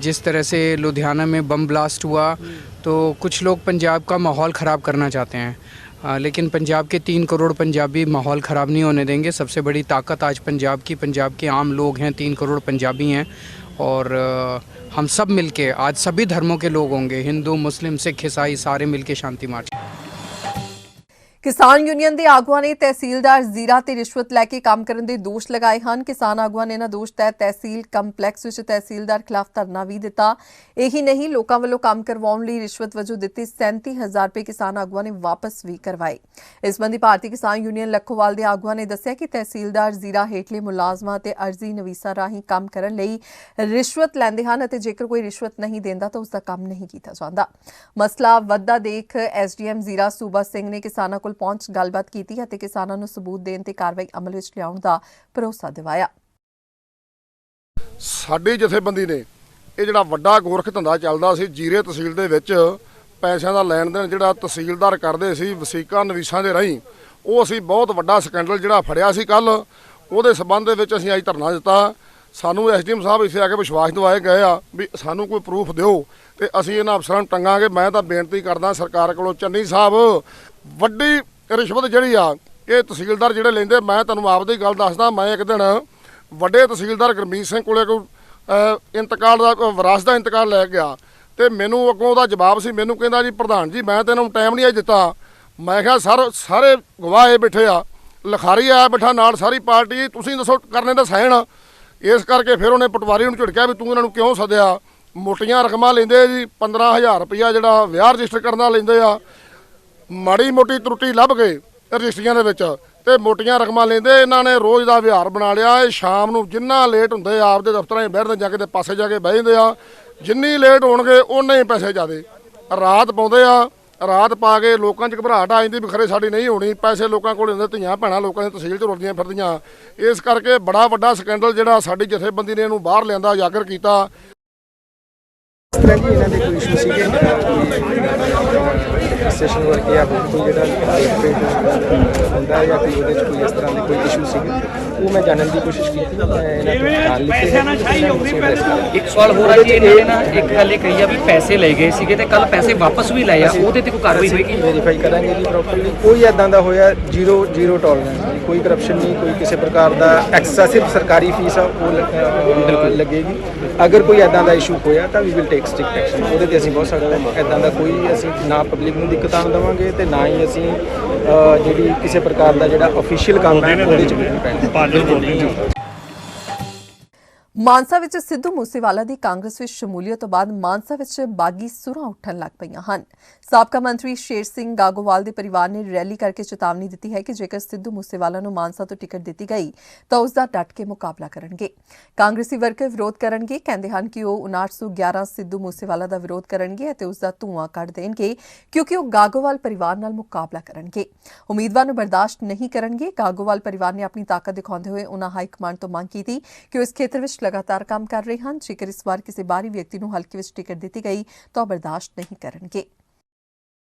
जिस तरह से लुधियाना में बम ब्लास्ट हुआ, तो कुछ लोग पंजाब का माहौल ख़राब करना चाहते हैं। लेकिन पंजाब के 3 करोड़ पंजाबी माहौल ख़राब नहीं होने देंगे। सबसे बड़ी ताकत आज पंजाब के आम लोग हैं, 3 करोड़ पंजाबी हैं और हम सब मिलके आज सभी धर्मों के लोग होंगे, हिंदू, मुस्लिम, सिख, ईसाई, सारे मिलके शांति मार्च। ਕਿਸਾਨ ਯੂਨੀਅਨ ਦੇ ਆਗੂਆਂ ਨੇ ਤਹਿਸੀਲਦਾਰ ਜ਼ੀਰਾ ਤੇ ਰਿਸ਼ਵਤ ਲੈ ਕੇ ਕੰਮ ਕਰਨ ਦੇ ਦੋਸ਼ ਲਗਾਏ ਹਨ। ਕਿਸਾਨ ਆਗੂਆਂ ਨੇ ਇਹਨਾਂ ਦੋਸ਼ ਤਹਿਤ ਤਹਿਸੀਲ ਕੰਪਲੈਕਸ ਵਿੱਚ ਤਹਿਸੀਲਦਾਰ ਖਿਲਾਫ ਧਰਨਾ ਵੀ ਦਿੱਤਾ। ਇਹੀ ਨਹੀਂ, ਲੋਕਾਂ ਵੱਲੋਂ ਕੰਮ ਕਰਵਾਉਣ ਲਈ ਰਿਸ਼ਵਤ ਵਜੋਂ ਦਿੱਤੇ 37,000 ਰੁਪਏ ਕਿਸਾਨ ਆਗੂਆਂ ਨੇ ਵਾਪਸ ਵੀ ਕਰਵਾਏ। ਇਸ ਸੰਬੰਧੀ ਭਾਰਤੀ ਕਿਸਾਨ ਯੂਨੀਅਨ ਲੱਖੋਵਾਲ ਦੇ ਆਗੂਆਂ ਨੇ ਦੱਸਿਆ ਕਿ ਤਹਿਸੀਲਦਾਰ ਜ਼ੀਰਾ ਹੇਠਲੇ ਮੁਲਾਜ਼ਮਾਂ ਤੇ ਅਰਜ਼ੀ ਨਵੀਸਾਂ ਰਾਹੀਂ ਕੰਮ ਕਰਨ ਲਈ ਰਿਸ਼ਵਤ ਲੈਂਦੇ ਹਨ ਅਤੇ ਜੇਕਰ ਕੋਈ ਰਿਸ਼ਵਤ ਨਹੀਂ ਦਿੰਦਾ ਤਾਂ ਉਸ ਦਾ ਕੰਮ ਨਹੀਂ ਕੀਤਾ ਜਾਂਦਾ। ਮਸਲਾ ਵੱਧਦਾ ਦੇਖ ਐਸਡੀਐਮ ਜ਼ੀਰਾ ਸੂਬਾ ਸਿੰਘ ਨੇ ਕਿਸਾਨਾਂ ਕੋਲ ਪਹੁੰਚ ਗੱਲਬਾਤ ਕੀਤੀ ਅਤੇ ਕਿਸਾਨਾਂ ਨੂੰ ਸਬੂਤ ਦੇਣ ਤੇ ਕਾਰਵਾਈ ਅਮਲ ਵਿੱਚ ਲਿਆਉਣ ਦਾ ਭਰੋਸਾ ਦਿਵਾਇਆ। ਸਾਡੀ ਜਥੇਬੰਦੀ ਨੇ ਇਹ ਜਿਹੜਾ ਵੱਡਾ ਗੋਰਖ ਧੰਦਾ ਚੱਲਦਾ ਸੀ ਜੀਰੇ ਤਹਿਸੀਲ ਦੇ ਵਿੱਚ ਪੈਸਿਆਂ ਦਾ ਲੈਣ ਦੇਣ ਜਿਹੜਾ ਤਹਿਸੀਲਦਾਰ ਕਰਦੇ ਸੀ ਵਸੀਕਾਂ ਨਵੀਸਾਂ ਦੇ ਰਾਹੀਂ, ਉਹ ਅਸੀਂ ਬਹੁਤ ਵੱਡਾ ਸਕੈਂਡਲ ਜਿਹੜਾ ਫੜਿਆ ਸੀ ਕੱਲ, ਉਹਦੇ ਸਬੰਧ ਦੇ ਵਿੱਚ ਅਸੀਂ ਅੱਜ ਧਰਨਾ ਦਿੱਤਾ। ਸਾਨੂੰ ਐਸਡੀਐਮ ਸਾਹਿਬ ਇੱਥੇ ਆ ਕੇ ਵਿਸ਼ਵਾਸ ਦਿਵਾਏ ਗਏ ਆ ਵੀ ਸਾਨੂੰ ਕੋਈ ਪ੍ਰੂਫ ਦਿਓ ਤੇ ਅਸੀਂ ਇਹਨਾਂ ਅਫਸਰਾਂ ਨੂੰ ਟੰਗਾਂਗੇ। ਮੈਂ ਤਾਂ ਬੇਨਤੀ ਕਰਦਾ ਸਰਕਾਰ ਕੋਲੋਂ, ਚੰਨੀ ਸਾਹਿਬ ਵੱਡੀ ਰਿਸ਼ਵਤ ਜਿਹੜੀ ਆ ਇਹ ਤਹਿਸੀਲਦਾਰ ਜਿਹੜੇ ਲੈਂਦੇ, ਮੈਂ ਤੁਹਾਨੂੰ ਆਪਦੀ ਗੱਲ ਦੱਸਦਾ। ਮੈਂ ਇੱਕ ਦਿਨ ਵੱਡੇ ਤਹਿਸੀਲਦਾਰ ਗੁਰਮੀਤ ਸਿੰਘ ਕੋਲੇ ਕੋਈ ਇੰਤਕਾਲ ਦਾ ਵਿਰਾਸਤ ਦਾ ਇੰਤਕਾਲ ਲੈ ਗਿਆ ਤੇ ਮੈਨੂੰ ਅੱਗੋਂ ਉਹਦਾ ਜਵਾਬ ਸੀ, ਮੈਨੂੰ ਕਹਿੰਦਾ ਜੀ ਪ੍ਰਧਾਨ ਜੀ ਮੈਂ ਤਾਂ ਇਹਨਾਂ ਨੂੰ ਟਾਈਮ ਨਹੀਂ ਦਿੱਤਾ। ਮੈਂ ਕਿਹਾ ਸਰ ਸਾਰੇ ਗਵਾਹ ਇਹ ਬੈਠੇ ਆ, ਲਿਖਾਰੀ ਆਇਆ ਬੈਠਾ ਨਾਲ ਸਾਰੀ ਪਾਰਟੀ, ਤੁਸੀਂ ਦੱਸੋ ਕਰਨੇ ਦਾ ਸਾਈਨ। ਇਸ ਕਰਕੇ ਫਿਰ ਉਹਨੇ ਪਟਵਾਰੀ ਨੂੰ ਝਿੜਕਿਆ ਵੀ ਤੂੰ ਇਹਨਾਂ ਨੂੰ ਕਿਉਂ ਸੱਦਿਆ। ਮੋਟੀਆਂ ਰਕਮਾਂ ਲੈਂਦੇ ਜੀ, 15,000 ਰੁਪਈਆ ਜਿਹੜਾ ਵਿਆਹ ਰਜਿਸਟਰ ਕਰਨ ਦਾ ਲੈਂਦੇ ਆ। ਮਾੜੀ ਮੋਟੀ ਤਰੁੱਟੀ ਲੱਭ ਗਏ ਰਜਿਸਟਰੀਆਂ ਦੇ ਵਿੱਚ ਤੇ ਮੋਟੀਆਂ ਰਕਮਾਂ ਲੈਂਦੇ। ਇਹਨਾਂ ਨੇ ਰੋਜ਼ ਦਾ ਵਿਹਾਰ ਬਣਾ ਲਿਆ। ਇਹ ਸ਼ਾਮ ਨੂੰ ਜਿੰਨਾ ਲੇਟ ਹੁੰਦੇ ਆ ਆਪਦੇ ਦਫ਼ਤਰਾਂ 'ਚ ਬਹਿਦੇ ਜਾਂ ਕਿਤੇ ਪਾਸੇ ਜਾ ਕੇ ਬਹਿ ਜਾਂਦੇ ਆ। ਜਿੰਨੀ ਲੇਟ ਹੋਣਗੇ ਉਨੇ ਹੀ ਪੈਸੇ ਜ਼ਿਆਦੇ ਰਾਤ ਪਾਉਂਦੇ ਆ। ਰਾਤ ਪਾ ਕੇ ਲੋਕਾਂ 'ਚ ਘਬਰਾਹਟ ਆ ਜਾਂਦੀ ਵੀ ਖਰੇ ਸਾਡੀ ਨਹੀਂ ਹੋਣੀ। ਪੈਸੇ ਲੋਕਾਂ ਕੋਲ ਹੁੰਦੇ, ਧੀਆਂ ਭੈਣਾਂ ਲੋਕਾਂ ਦੀ ਤਹਿਸੀਲ 'ਚ ਰੁਲਦੀਆਂ ਫਿਰਦੀਆਂ। ਇਸ ਕਰਕੇ ਬੜਾ ਵੱਡਾ ਸਕੈਂਡਲ ਜਿਹੜਾ ਸਾਡੀ ਜਥੇਬੰਦੀ ਨੇ ਇਹਨੂੰ ਬਾਹਰ ਲਿਆਂਦਾ, ਉਜਾਗਰ ਕੀਤਾ। ਰਜਿਸਟ੍ਰੇਸ਼ਨ ਵਰਕ ਜਾਂ ਹੋਰ ਕੋਈ ਜਿਹੜਾ ਹੁੰਦਾ ਜਾਂ ਕੋਈ ਉਹਦੇ 'ਚ ਕੋਈ ਇਸ ਤਰ੍ਹਾਂ ਦੇ ਕੋਈ ਇਸ਼ੂ ਸੀਗੇ ਉਹ ਮੈਂ ਜਾਣਨ ਦੀ ਕੋਸ਼ਿਸ਼ ਕੀਤੀ। ਮੈਂ ਇਹਨਾਂ ਤੋਂ ਨਾਲ ਲਿਖੇ ਇੱਕ ਸਵਾਲ ਹੋਰ ਆ ਜੀ, ਇਹਨਾਂ ਨੇ ਨਾ ਇੱਕ ਗੱਲ ਇਹ ਕਹੀ ਆ ਵੀ ਪੈਸੇ ਲਏ ਗਏ ਸੀਗੇ ਤੇ ਕੱਲ ਪੈਸੇ ਵਾਪਸ ਵੀ ਲਏ ਆ, ਉਹਦੇ ਤੇ ਕੋਈ ਕਾਰਵਾਈ ਹੋਏਗੀ? ਵੈਰੀਫਾਈ ਕਰਾਂਗੇ ਜੀ ਪ੍ਰੋਪਰਲੀ। ਕੋਈ ਇਦਾਂ ਦਾ ਹੋਇਆ ਜ਼ੀਰੋ ਟੋਲਰੈਂਸ, ਕੋਈ ਕਰਪਸ਼ਨ ਨਹੀਂ, ਕੋਈ ਕਿਸੇ ਪ੍ਰਕਾਰ ਦਾ ਐਕਸੈਸਿਵ ਸਰਕਾਰੀ ਫੀਸ ਆ ਉਹ ਲੱਗੇਗੀ। ਅਗਰ ਕੋਈ ਇਦਾਂ ਦਾ ਇਸ਼ੂ ਹੋਇਆ ਤਾਂ ਵੀ ਵਿਲ ਟੇਕ ਸਟ੍ਰਿਕਟ ਐਕਸ਼ਨ, ਉਹਦੇ ਤੇ ਅਸੀਂ ਬਹੁਤ ਸਾਰਾ ਇਦਾਂ ਦਾ ਕੋਈ ਅਸੀਂ ਨਾ ਪਬਲਿਕ ਨੂੰ ਦਿੱਕਤ ਆਉਣ ਦੇਵਾਂਗੇ ਤੇ ਨਾ ਹੀ ਅਸੀਂ ਜਿਹੜੀ ਕਿਸੇ ਪ੍ਰਕਾਰ ਦਾ ਜਿਹੜਾ ਅਫੀਸ਼ੀਅਲ ਕੰਮ ਹੈ ਉਹਦੇ 'ਚ ਵੀ ਪੈਣਾ। ਮਾਨਸਾ ਵਿੱਚ ਸਿੱਧੂ ਮੂਸੇਵਾਲਾ ਦੀ ਕਾਂਗਰਸ ਵਿੱਚ ਸ਼ਮੂਲੀਅਤ ਤੋਂ ਬਾਅਦ ਮਾਨਸਾ ਵਿੱਚ ਬਾਗੀ ਸੁਰਾਂ ਉੱਠਣ ਲੱਗ ਪਈਆਂ ਹਨ। ਸਾਬਕਾ ਮੰਤਰੀ ਸ਼ੇਰ ਸਿੰਘ ਗਾਗੋਵਾਲ ਦੇ ਪਰਿਵਾਰ ਨੇ ਰੈਲੀ ਕਰਕੇ ਚੇਤਾਵਨੀ ਦਿੱਤੀ ਹੈ ਕਿ ਜੇਕਰ ਸਿੱਧੂ ਮੂਸੇਵਾਲਾ ਨੂੰ ਮਾਨਸਾ ਤੋਂ ਟਿਕਟ ਦਿੱਤੀ ਗਈ ਤਾਂ ਉਸ ਦਾ ਡਟ ਕੇ ਮੁਕਾਬਲਾ ਕਰਨਗੇ। ਕਾਂਗਰਸੀ ਵਰਕਰ ਵਿਰੋਧ ਕਰਨਗੇ, ਕਹਿੰਦੇ ਹਨ ਕਿ ਉਹ 5911 ਸਿੱਧੂ ਮੂਸੇਵਾਲਾ ਦਾ ਵਿਰੋਧ ਕਰਨਗੇ ਅਤੇ ਉਸ ਦਾ ਧੂੰਆਂ ਕੱਢ ਦੇਣਗੇ ਕਿਉਂਕਿ ਉਹ ਗਾਗੋਵਾਲ ਪਰਿਵਾਰ ਨਾਲ ਮੁਕਾਬਲਾ ਕਰਨਗੇ। ਉਮੀਦਵਾਰ ਨੂੰ ਬਰਦਾਸ਼ਤ ਨਹੀਂ ਕਰਨਗੇ। ਗਾਗੋਵਾਲ ਪਰਿਵਾਰ ਨੇ ਆਪਣੀ ਤਾਕਤ ਦਿਖਾਉਂਦੇ ਹੋਏ ਉਨ੍ਹਾਂ ਹਾਈ ਕਮਾਂਡ ਤੋਂ ਮੰਗ ਕੀਤੀ ਕਿ ਉਹ ਇਸ ਖੇਤਰ ਵਿੱਚ ਲਗਾਤਾਰ ਕੰਮ ਕਰ ਰਹੇ ਹਨ। ਜੇਕਰ ਇਸ ਵਾਰ ਕਿਸੇ ਬਾਹਰੀ ਵਿਅਕਤੀ ਨੂੰ ਹਲਕੇ ਵਿੱਚ ਟਿਕਟ ਦਿੱਤੀ ਗਈ ਤਾਂ ਉਹ ਬਰਦਾਸ਼ਤ ਨਹੀਂ ਕਰਨਗੇ।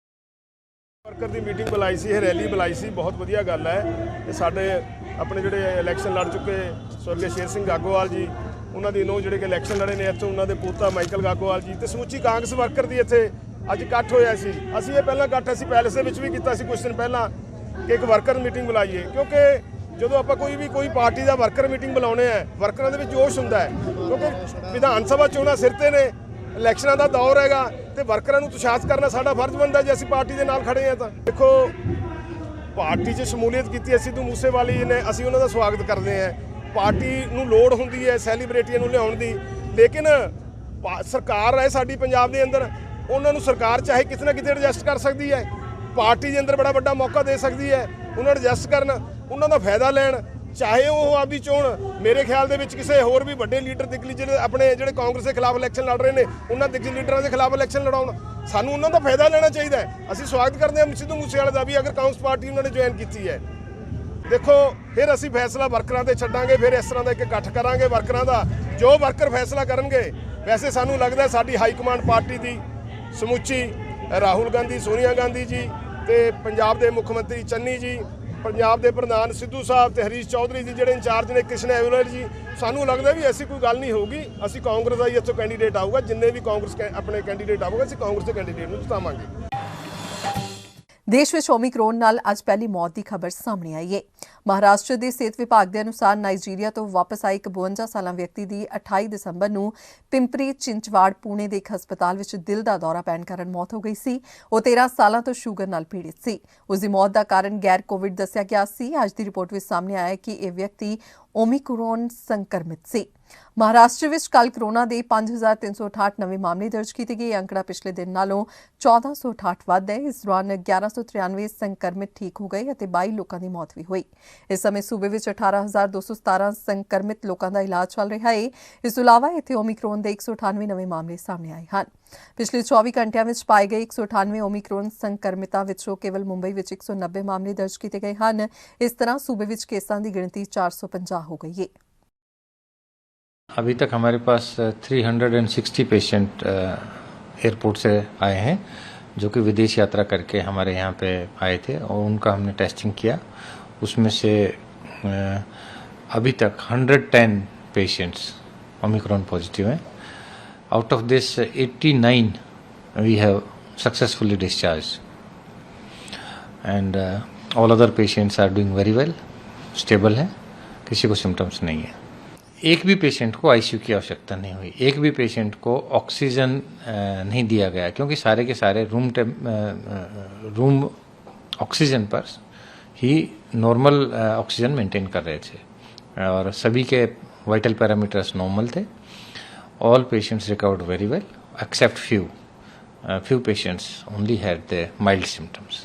ਵਰਕਰ ਦੀ ਮੀਟਿੰਗ ਬੁਲਾਈ ਸੀ, ਇਹ ਰੈਲੀ ਬੁਲਾਈ ਸੀ, ਬਹੁਤ ਵਧੀਆ ਗੱਲ ਹੈ। ਤੇ ਸਾਡੇ ਆਪਣੇ ਜਿਹੜੇ ਇਲੈਕਸ਼ਨ ਲੜ ਚੁੱਕੇ ਸਵਰਗੀ ਸ਼ੇਰ ਸਿੰਘ ਗਾਗੋਵਾਲ ਜੀ, ਉਹਨਾਂ ਦੀ ਨੌ ਜਿਹੜੇ ਕਿ ਇਲੈਕਸ਼ਨ ਲੜੇ ਨੇ ਇੱਥੋਂ, ਉਹਨਾਂ ਦੇ ਪੋਤਾ ਮਾਈਕਲ ਗਾਗੋਵਾਲ ਜੀ ਤੇ ਸਮੁੱਚੀ ਕਾਂਗਰਸ ਵਰਕਰ ਦੀ ਇੱਥੇ ਅੱਜ ਇਕੱਠ ਹੋਇਆ ਸੀ। ਅਸੀਂ ਇਹ ਪਹਿਲਾਂ ਇਕੱਠ ਅਸੀਂ ਪੈਲੇਸ ਦੇ ਵਿੱਚ ਵੀ ਕੀਤਾ ਸੀ ਕੁਝ ਦਿਨ ਪਹਿਲਾਂ ਕਿ ਇੱਕ ਵਰਕਰ ਮੀਟਿੰਗ ਬੁਲਾਈਏ, ਕਿਉਂਕਿ ਜਦੋਂ ਆਪਾਂ ਕੋਈ ਪਾਰਟੀ ਦਾ ਵਰਕਰ ਮੀਟਿੰਗ ਬੁਲਾਉਣੇ ਆ, ਵਰਕਰਾਂ ਦੇ ਵਿੱਚ ਜੋਸ਼ ਹੁੰਦਾ ਹੈ, ਕਿਉਂਕਿ ਵਿਧਾਨ ਸਭਾ ਚੋਣਾਂ ਸਿਰ ਤੇ ਨੇ, ਇਲੈਕਸ਼ਨਾਂ ਦਾ ਦੌਰ ਹੈਗਾ ਤੇ ਵਰਕਰਾਂ ਨੂੰ ਉਤਸ਼ਾਹਿਤ ਕਰਨਾ ਸਾਡਾ ਫਰਜ਼ ਬਣਦਾ ਜੇ ਅਸੀਂ ਪਾਰਟੀ ਦੇ ਨਾਲ ਖੜੇ ਆ। ਤਾਂ ਦੇਖੋ ਪਾਰਟੀ 'ਚ ਸ਼ਮੂਲੀਅਤ ਕੀਤੀ ਹੈ ਸਿੱਧੂ ਮੂਸੇਵਾਲੇ ਨੇ, ਅਸੀਂ ਉਹਨਾਂ ਦਾ ਸਵਾਗਤ ਕਰਦੇ ਹਾਂ। ਪਾਰਟੀ ਨੂੰ ਲੋੜ ਹੁੰਦੀ ਹੈ ਸੈਲੀਬ੍ਰਿਟੀਆਂ ਨੂੰ ਲਿਆਉਣ ਦੀ, ਲੇਕਿਨ ਸਰਕਾਰ ਹੈ ਸਾਡੀ ਪੰਜਾਬ ਦੇ ਅੰਦਰ, ਉਹਨਾਂ ਨੂੰ ਸਰਕਾਰ ਚਾਹੇ ਕਿਤੇ ਨਾ ਕਿਤੇ ਐਡਜਸਟ ਕਰ ਸਕਦੀ ਹੈ, ਪਾਰਟੀ ਦੇ ਅੰਦਰ ਬੜਾ ਵੱਡਾ ਮੌਕਾ ਦੇ ਸਕਦੀ ਹੈ, ਉਹਨਾਂ ਨੂੰ ਐਡਜਸਟ ਕਰਨ, ਉਹਨਾਂ ਦਾ ਫਾਇਦਾ ਲੈਣ, ਚਾਹੇ ਉਹ ਆਪਦੀ ਚੋਣ ਮੇਰੇ ਖਿਆਲ ਦੇ ਵਿੱਚ ਕਿਸੇ ਹੋਰ ਵੀ ਵੱਡੇ ਲੀਡਰ ਜਿਹੜੇ ਆਪਣੇ ਜਿਹੜੇ ਕਾਂਗਰਸ ਦੇ ਖਿਲਾਫ ਇਲੈਕਸ਼ਨ ਲੜ ਰਹੇ ਨੇ ਉਹਨਾਂ ਦਿੱਗਜ ਲੀਡਰਾਂ ਦੇ ਖਿਲਾਫ ਇਲੈਕਸ਼ਨ ਲੜਾਉਣ। ਸਾਨੂੰ ਉਹਨਾਂ ਦਾ ਫਾਇਦਾ ਲੈਣਾ ਚਾਹੀਦਾ ਹੈ। ਅਸੀਂ ਸਵਾਗਤ ਕਰਦੇ ਹਾਂ ਸਿੱਧੂ ਮੂਸੇਵਾਲੇ ਦਾ ਵੀ, ਅਗਰ ਕਾਂਗਰਸ ਪਾਰਟੀ ਉਹਨਾਂ ਨੇ ਜੁਆਇਨ ਕੀਤੀ ਹੈ। ਦੇਖੋ ਫਿਰ ਅਸੀਂ ਫੈਸਲਾ ਵਰਕਰਾਂ ਤੇ ਛੱਡਾਂਗੇ, ਫਿਰ ਇਸ ਤਰ੍ਹਾਂ ਦਾ ਇੱਕ ਇਕੱਠ ਕਰਾਂਗੇ ਵਰਕਰਾਂ ਦਾ, ਜੋ ਵਰਕਰ ਫੈਸਲਾ ਕਰਨਗੇ। ਵੈਸੇ ਸਾਨੂੰ ਲੱਗਦਾ ਸਾਡੀ ਹਾਈ ਕਮਾਂਡ ਪਾਰਟੀ ਦੀ ਸਮੁੱਚੀ ਰਾਹੁਲ ਗਾਂਧੀ, ਸੋਨੀਆ ਗਾਂਧੀ ਜੀ ਤੇ ਪੰਜਾਬ ਦੇ ਮੁੱਖ ਮੰਤਰੀ ਚੰਨੀ ਜੀ, ਪੰਜਾਬ ਦੇ ਪ੍ਰਧਾਨ ਸਿੱਧੂ ਸਾਹਿਬ ਤੇ ਹਰੀਸ਼ ਚੌਧਰੀ ਜੀ ਜਿਹੜੇ ਇੰਚਾਰਜ ਨੇ, ਕ੍ਰਿਸ਼ਨ ਐਵਲਰ ਜੀ, ਸਾਨੂੰ ਲੱਗਦਾ ਵੀ ਐਸੀ ਕੋਈ ਗੱਲ ਨਹੀਂ ਹੋਊਗੀ। ਅਸੀਂ ਕਾਂਗਰਸ ਦਾ ਹੀ ਇੱਥੋਂ ਕੈਂਡੀਡੇਟ ਆਊਗਾ, ਜਿੰਨੇ ਵੀ ਕਾਂਗਰਸ ਆਪਣੇ ਕੈਂਡੀਡੇਟ ਆਊਗਾ ਅਸੀਂ ਕਾਂਗਰਸ ਦੇ ਕੈਂਡੀਡੇਟ ਨੂੰ ਜਿਤਾਵਾਂਗੇ। ਦੇਸ਼ ਵਿੱਚ ਓਮਿਕਰੋਨ ਨਾਲ ਅੱਜ ਪਹਿਲੀ ਮੌਤ ਦੀ ਖਬਰ ਸਾਹਮਣੇ ਆਈ ਹੈ। ਮਹਾਰਾਸ਼ਟਰ ਦੇ ਸਿਹਤ ਵਿਭਾਗ ਦੇ ਅਨੁਸਾਰ ਨਾਈਜੀਰੀਆ ਤੋਂ ਵਾਪਸ ਆਏ 52 ਸਾਲਾ ਵਿਅਕਤੀ ਦੀ 28 ਦਸੰਬਰ ਨੂੰ ਪਿੰਪਰੀ ਚਿੰਚਵਾੜ ਪੁਣੇ ਦੇ ਇੱਕ ਹਸਪਤਾਲ ਵਿੱਚ ਦਿਲ ਦਾ ਦੌਰਾ ਪੈਣ ਕਾਰਨ ਮੌਤ ਹੋ ਗਈ ਸੀ। ਉਹ 13 ਸਾਲਾਂ ਤੋਂ ਸ਼ੂਗਰ ਨਾਲ ਪੀੜਿਤ ਸੀ। ਉਸ ਦੀ ਮੌਤ ਦਾ ਕਾਰਨ ਗੈਰ ਕੋਵਿਡ ਦੱਸਿਆ ਗਿਆ ਸੀ। ਅੱਜ ਦੀ ਰਿਪੋਰਟ ਵਿੱਚ ਸਾਹਮਣੇ ਆਇਆ ਕਿ ਇਹ ਵਿਅਕਤੀ ਓਮਿਕਰੋਨ ਸੰਕਰਮਿਤ ਸੀ। ਮਹਾਰਾਸ਼ਟਰ ਵਿੱਚ ਕੱਲ ਕੋਰੋਨਾ ਦੇ 5368 ਨਵੇਂ ਮਾਮਲੇ ਦਰਜ ਕੀਤੇ ਗਏ। ਇਹ ਅੰਕੜਾ ਪਿਛਲੇ ਦਿਨ ਨਾਲੋਂ 1468 ਵੱਧ ਹੈ। ਇਸ ਦੌਰਾਨ 1193 ਸੰਕਰਮਿਤ ਠੀਕ ਹੋ ਗਏ ਅਤੇ 22 ਲੋਕਾਂ ਦੀ ਮੌਤ ਵੀ ਹੋਈ। ਇਸ ਸਮੇਂ ਸੂਬੇ ਵਿੱਚ 18217 ਸੰਕਰਮਿਤ ਲੋਕਾਂ ਦਾ ਇਲਾਜ ਚੱਲ ਰਿਹਾ ਹੈ। ਇਸ ਤੋਂ ਇਲਾਵਾ ਇੱਥੇ ਓਮਿਕਰੋਨ ਦੇ 198 ਨਵੇਂ ਮਾਮਲੇ ਸਾਹਮਣੇ ਆਏ ਹਨ। ਪਿਛਲੇ 24 ਘੰਟਿਆਂ ਵਿੱਚ ਪਾਏ ਗਏ 198 ਓਮਿਕਰੋਨ ਸੰਕਰਮਿਤਾਂ ਵਿੱਚੋਂ ਕੇਵਲ ਮੁੰਬਈ ਵਿੱਚ 190 ਮਾਮਲੇ ਦਰਜ ਕੀਤੇ ਗਏ ਹਨ। ਇਸ ਤਰ੍ਹਾਂ ਸੂਬੇ ਵਿੱਚ ਕੇਸਾਂ ਦੀ ਗਿਣਤੀ 450 ਹੋ गई है। अभी तक हमारे पास 360 पेशेंट एयरपोर्ट से आए हैं जो कि विदेश यात्रा करके हमारे यहाँ पे आए थे और उनका हमने टेस्टिंग किया। उसमें से अभी तक 110 पेशेंट्स ओमिक्रॉन पॉजिटिव हैं। Out of this 89 we have successfully discharge and all other patients are doing very well, stable हैं, किसी को सिम्टम्स नहीं है। एक भी पेशेंट को आईसीयू की आवश्यकता नहीं हुई, एक भी पेशेंट को ऑक्सीजन नहीं दिया गया क्योंकि सारे के सारे रूम ऑक्सीजन पर ही नॉर्मल ऑक्सीजन मेंटेन कर रहे थे और सभी के वाइटल पैरामीटर्स नॉर्मल थे। All patients recovered very well except few patients only had the mild symptoms.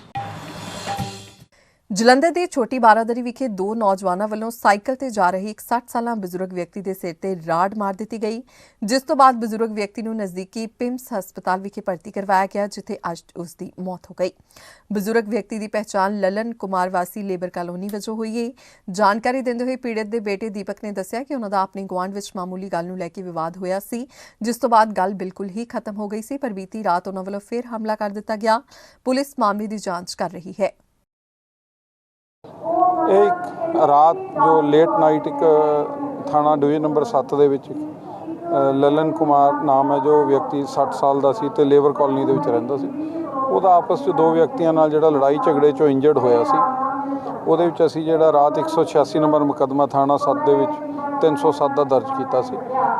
Jalandhar ਦੇ ਛੋਟੀ ਬਾਰਾਦਰੀ ਵਿਖੇ ਦੋ ਨੌਜਵਾਨਾਂ ਵੱਲੋਂ ਸਾਈਕਲ ਤੇ ਜਾ ਰਹੇ ਇੱਕ 60 ਸਾਲਾ ਬਜ਼ੁਰਗ ਵਿਅਕਤੀ ਦੇ ਸਿਰ ਤੇ ਰਾੜ ਮਾਰ ਦਿੱਤੀ ਗਈ, ਜਿਸ ਤੋਂ ਬਾਅਦ ਬਜ਼ੁਰਗ ਵਿਅਕਤੀ ਨੂੰ ਨਜ਼ਦੀਕੀ ਪਿੰਮਸ ਹਸਪਤਾਲ ਵਿਖੇ ਭਰਤੀ ਕਰਵਾਇਆ ਗਿਆ, ਜਿੱਥੇ ਅੱਜ ਉਸ ਦੀ ਮੌਤ ਹੋ ਗਈ। ਬਜ਼ੁਰਗ ਵਿਅਕਤੀ ਦੀ ਪਹਿਚਾਣ ਲਲਨ ਕੁਮਾਰ ਵਾਸੀ ਲੇਬਰ ਕਾਲੋਨੀ ਵਜੋਂ ਹੋਈ ਹੈ। ਜਾਣਕਾਰੀ ਦਿੰਦੇ ਹੋਏ ਪੀੜਤ ਦੇ ਬੇਟੇ ਦੀਪਕ ਨੇ ਦੱਸਿਆ ਕਿ ਉਹਨਾਂ ਦਾ ਆਪਣੇ ਗੁਆਂਢ ਵਿੱਚ ਮਾਮੂਲੀ ਗੱਲ ਨੂੰ ਲੈ ਕੇ ਵਿਵਾਦ ਹੋਇਆ ਸੀ, ਜਿਸ ਤੋਂ ਬਾਅਦ ਗੱਲ ਬਿਲਕੁਲ ਹੀ ਖਤਮ ਹੋ ਗਈ ਸੀ, ਪਰ ਬੀਤੀ ਰਾਤ ਉਹਨਾਂ ਵੱਲੋਂ ਫਿਰ ਹਮਲਾ ਕਰ ਦਿੱਤਾ ਗਿਆ। ਪੁਲਿਸ ਮਾਮਲੇ ਦੀ ਜਾਂਚ ਕਰ ਰਹੀ ਹੈ। एक रात जो लेट नाइट एक थाना डिवीजन नंबर 7 ਦੇ ਵਿੱਚ ਲਲਨ ਕੁਮਾਰ ਨਾਮ ਹੈ ਜੋ ਵਿਅਕਤੀ 60 ਸਾਲ ਦਾ ਸੀ ਤੇ ਲੇਬਰ ਕਾਲੋਨੀ ਦੇ ਵਿੱਚ ਰਹਿੰਦਾ ਸੀ। ਉਹਦਾ ਆਪਸ 'ਚ ਦੋ ਵਿਅਕਤੀਆਂ ਨਾਲ ਜਿਹੜਾ ਲੜਾਈ ਝਗੜੇ 'ਚੋਂ ਇੰਜਰਡ ਹੋਇਆ ਸੀ। ਉਹਦੇ ਵਿੱਚ ਅਸੀਂ ਜਿਹੜਾ ਰਾਤ 186 ਨੰਬਰ ਮੁਕੱਦਮਾ ਥਾਣਾ 7 ਦੇ ਵਿੱਚ 307 ਦਾ ਦਰਜ ਕੀਤਾ ਸੀ,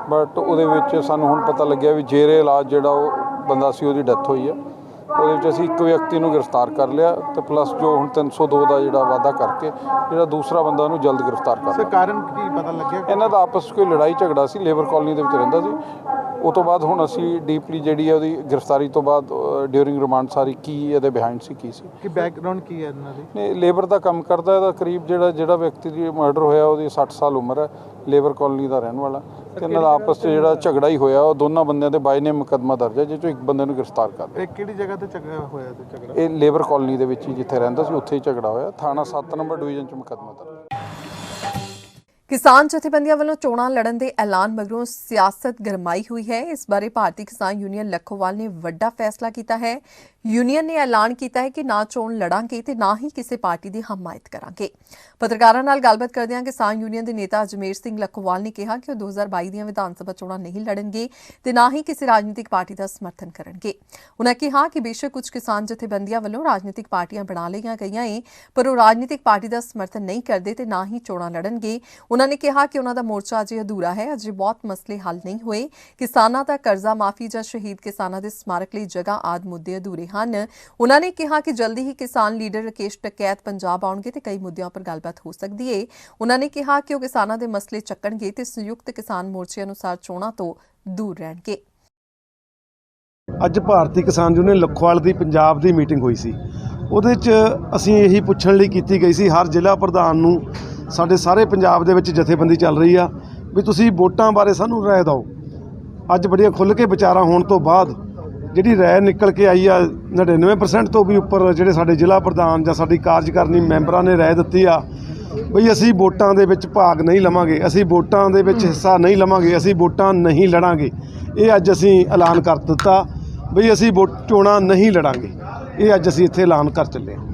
ਬਟ ਉਹਦੇ ਵਿੱਚ ਸਾਨੂੰ ਹੁਣ ਪਤਾ ਲੱਗਿਆ ਵੀ ਜੇਰੇ ਇਲਾਜ ਜਿਹੜਾ ਉਹ ਬੰਦਾ ਸੀ ਉਹਦੀ ਡੈਥ ਹੋਈ ਹੈ। ਉਹਦੇ ਵਿੱਚ ਅਸੀਂ ਇੱਕ ਵਿਅਕਤੀ ਨੂੰ ਗ੍ਰਿਫਤਾਰ ਕਰ ਲਿਆ ਤੇ ਪਲੱਸ ਜੋ ਹੁਣ 302 ਦਾ ਜਿਹੜਾ ਵਾਅਦਾ ਕਰਕੇ ਜਿਹੜਾ ਦੂਸਰਾ ਬੰਦਾ ਉਹਨੂੰ ਜਲਦ ਗ੍ਰਿਫਤਾਰ ਕਰ ਲਿਆ। ਕਾਰਨ ਕੀ ਪਤਾ ਲੱਗਿਆ? ਇਹਨਾਂ ਦਾ ਆਪਸ 'ਚ ਕੋਈ ਲੜਾਈ ਝਗੜਾ ਸੀ, ਲੇਬਰ ਕਾਲੋਨੀ ਦੇ ਵਿੱਚ ਰਹਿੰਦਾ ਸੀ। ਉਹ ਤੋਂ ਬਾਅਦ ਹੁਣ ਅਸੀਂ ਡੀਪਲੀ ਜਿਹੜੀ ਹੈ ਉਹਦੀ ਗ੍ਰਿਫਤਾਰੀ ਤੋਂ ਬਾਅਦ ਡਿਊਰਿੰਗ ਰਿਮਾਂਡ ਸਾਰੀ ਕੀ ਇਹਦੇ ਬਿਹਾਈਂਡ ਸੀ ਕੀ ਸੀ ਕਿ ਬੈਕਗ੍ਰਾਉਂਡ ਕੀ ਹੈ ਇਹਨਾਂ ਦੀ? ਨਹੀਂ, ਲੇਬਰ ਦਾ ਕੰਮ ਕਰਦਾ। ਇਹਦਾ ਕਰੀਬ ਜਿਹੜਾ ਵਿਅਕਤੀ ਦੀ ਮਰਡਰ ਹੋਇਆ ਉਹਦੀ 60 ਸਾਲ ਉਮਰ ਹੈ, ਲੇਬਰ ਕਾਲੋਨੀ ਦਾ ਰਹਿਣ ਵਾਲਾ। ਤੇ ਇਹਨਾਂ ਦਾ ਆਪਸ 'ਚ ਜਿਹੜਾ ਝਗੜਾ ਹੀ ਹੋਇਆ ਉਹ ਦੋਨਾਂ ਬੰਦਿਆਂ ਦੇ ਬਾਈ ਨੇਮ ਮੁਕੱਦਮਾ ਦਰਜ ਹੈ, ਜਿਸ 'ਚੋਂ ਇੱਕ ਬੰਦੇ ਨੂੰ ਗ੍ਰਿਫਤਾਰ ਕਰ ਲਿਆ। ਇਹ ਕਿਹੜੀ ਜਗ੍ਹਾ ਤੇ ਝਗੜਾ ਹੋਇਆ? ਤੇ ਝਗੜਾ ਇਹ ਲੇਬਰ ਕਾਲੋਨੀ ਦੇ ਵਿੱਚ ਹੀ ਜਿੱਥੇ ਰਹਿੰਦਾ ਸੀ ਉੱਥੇ ਹੀ ਝਗੜਾ ਹੋਇਆ। ਥਾਣਾ 7 ਨੰਬਰ ਡਿਵੀਜ਼ਨ 'ਚ ਮੁਕੱਦਮਾ ਦਰਜ। ਕਿਸਾਨ ਜਥੇਬੰਦੀਆਂ ਵੱਲੋਂ ਚੋਣਾਂ ਲੜਨ ਦੇ ਐਲਾਨ ਮਗਰੋਂ ਸਿਆਸਤ ਗਰਮਾਈ ਹੋਈ ਹੈ। ਇਸ ਬਾਰੇ ਭਾਰਤੀ ਕਿਸਾਨ ਯੂਨੀਅਨ ਲੱਖੋਵਾਲ ਨੇ ਵੱਡਾ ਫੈਸਲਾ ਕੀਤਾ ਹੈ। ਯੂਨੀਅਨ ਨੇ ਐਲਾਨ ਕੀਤਾ ਹੈ ਕਿ ਨਾ ਚੋਣ ਲੜਾਂਗੇ ਤੇ ਨਾ ਹੀ ਕਿਸੇ ਪਾਰਟੀ ਦੀ ਹਮਾਇਤ ਕਰਾਂਗੇ। ਪੱਤਰਕਾਰਾਂ ਨਾਲ ਗੱਲਬਾਤ ਕਰਦਿਆਂ ਕਿਸਾਨ ਯੂਨੀਅਨ ਦੇ ਨੇਤਾ ਅਜਮੇਰ ਸਿੰਘ ਲੱਖੋਵਾਲ ਨੇ ਕਿਹਾ ਕਿ ਉਹ 2022 ਦੀਆਂ ਵਿਧਾਨ ਸਭਾ ਚੋਣਾਂ ਨਹੀਂ ਲੜਨਗੇ ਤੇ ਨਾ ਹੀ ਕਿਸੇ ਰਾਜਨੀਤਿਕ ਪਾਰਟੀ ਦਾ ਸਮਰਥਨ ਕਰਨਗੇ। ਉਨ੍ਹਾਂ ਕਿਹਾ ਕਿ ਬੇਸ਼ੱਕ ਕੁਝ ਕਿਸਾਨ ਜਥੇਬੰਦੀਆਂ ਵੱਲੋਂ ਰਾਜਨੀਤਿਕ ਪਾਰਟੀਆਂ ਬਣਾ ਲਈਆਂ ਗਈਆਂ ਏ, ਪਰ ਉਹ ਰਾਜਨੀਤਿਕ ਪਾਰਟੀ ਦਾ ਸਮਰਥਨ ਨਹੀਂ ਕਰਦੇ ਤੇ ਨਾ ਹੀ ਚੋਣਾਂ ਲੜਨਗੇ। ਉਨ੍ਹਾਂ ਨੇ ਕਿਹਾ ਕਿ ਉਨ੍ਹਾਂ ਦਾ ਮੋਰਚਾ ਅਜੇ ਅਧੂਰਾ ਹੈ, ਅਜੇ ਬਹੁਤ ਮਸਲੇ ਹੱਲ ਨਹੀਂ ਹੋਏ। ਕਿਸਾਨਾਂ ਦਾ ਕਰਜ਼ਾ ਮਾਫੀ ਜਾਂ ਸ਼ਹੀਦ ਕਿਸਾਨਾਂ ਦੇ ਸਮਾਰਕ ਲਈ ਜਗ੍ਹਾ ਆਦਿ ਮੁੱਦੇ ਅਧੂਰੇ ਹਨ। ਉਨ੍ਹਾਂ ਨੇ ਕਿਹਾ ਕਿ ਜਲਦੀ ਹੀ ਕਿਸਾਨ ਲੀਡਰ ਰਾਕੇਸ਼ ਟਕੈਤ ਪੰਜਾਬ ਆਉਣਗੇ ਤੇ ਕਈ ਮੁੱਦਿਆਂ ਉੱਪਰ ਗੱਲਬਾਤ ਹੋ ਸਕਦੀ ਏ। ਉਨ੍ਹਾਂ ਨੇ ਕਿਹਾ ਕਿ ਉਹ ਕਿਸਾਨਾਂ ਦੇ ਮਸਲੇ ਚੱਕਣਗੇ ਤੇ ਸੰਯੁਕਤ ਕਿਸਾਨ ਮੋਰਚੇ ਅਨੁਸਾਰ ਚੋਣਾਂ ਤੋਂ ਦੂਰ ਰਹਿਣਗੇ। ਅੱਜ ਭਾਰਤੀ ਕਿਸਾਨ ਯੂਨੀਅਨ ਲੱਖੋਵਾਲ ਦੀ ਪੰਜਾਬ ਦੀ ਮੀਟਿੰਗ ਹੋਈ ਸੀ। ਉਹਦੇ 'ਚ ਅਸੀਂ ਇਹੀ ਪੁੱਛਣ ਲਈ ਕੀਤੀ ਗਈ ਸੀ ਹਰ ਜ਼ਿਲ੍ਹਾ ਪ੍ਰਧਾਨ ਨੂੰ, ਸਾਡੇ ਸਾਰੇ ਪੰਜਾਬ ਦੇ ਵਿੱਚ ਜਥੇਬੰਦੀ ਚੱਲ ਰਹੀ ਆ ਵੀ ਤੁਸੀਂ ਵੋਟਾਂ ਬਾਰੇ ਸਾਨੂੰ ਰਾਏ ਦਿਓ। ਅੱਜ ਬੜੀਆਂ ਖੁੱਲ੍ਹ ਕੇ ਵਿਚਾਰਾਂ ਹੋਣ ਤੋਂ ਬਾਅਦ ਜਿਹੜੀ ਰਾਏ ਨਿਕਲ ਕੇ ਆਈ ਆ 99% ਤੋਂ ਵੀ ਉੱਪਰ ਜਿਹੜੇ ਸਾਡੇ ਜ਼ਿਲ੍ਹਾ ਪ੍ਰਧਾਨ ਜਾਂ ਸਾਡੀ ਕਾਰਜਕਾਰਨੀ ਮੈਂਬਰਾਂ ਨੇ ਰਾਏ ਦਿੱਤੀ ਆ ਬਈ ਅਸੀਂ ਵੋਟਾਂ ਦੇ ਵਿੱਚ ਭਾਗ ਨਹੀਂ ਲਵਾਂਗੇ, ਅਸੀਂ ਵੋਟਾਂ ਦੇ ਵਿੱਚ ਹਿੱਸਾ ਨਹੀਂ ਲਵਾਂਗੇ, ਅਸੀਂ ਵੋਟਾਂ ਨਹੀਂ ਲੜਾਂਗੇ। ਇਹ ਅੱਜ ਅਸੀਂ ਐਲਾਨ ਕਰ ਦਿੱਤਾ ਬਈ ਅਸੀਂ ਚੋਣਾਂ ਨਹੀਂ ਲੜਾਂਗੇ। ਇਹ ਅੱਜ ਅਸੀਂ ਇੱਥੇ ਐਲਾਨ ਕਰ ਚੱਲੇ ਹਾਂ।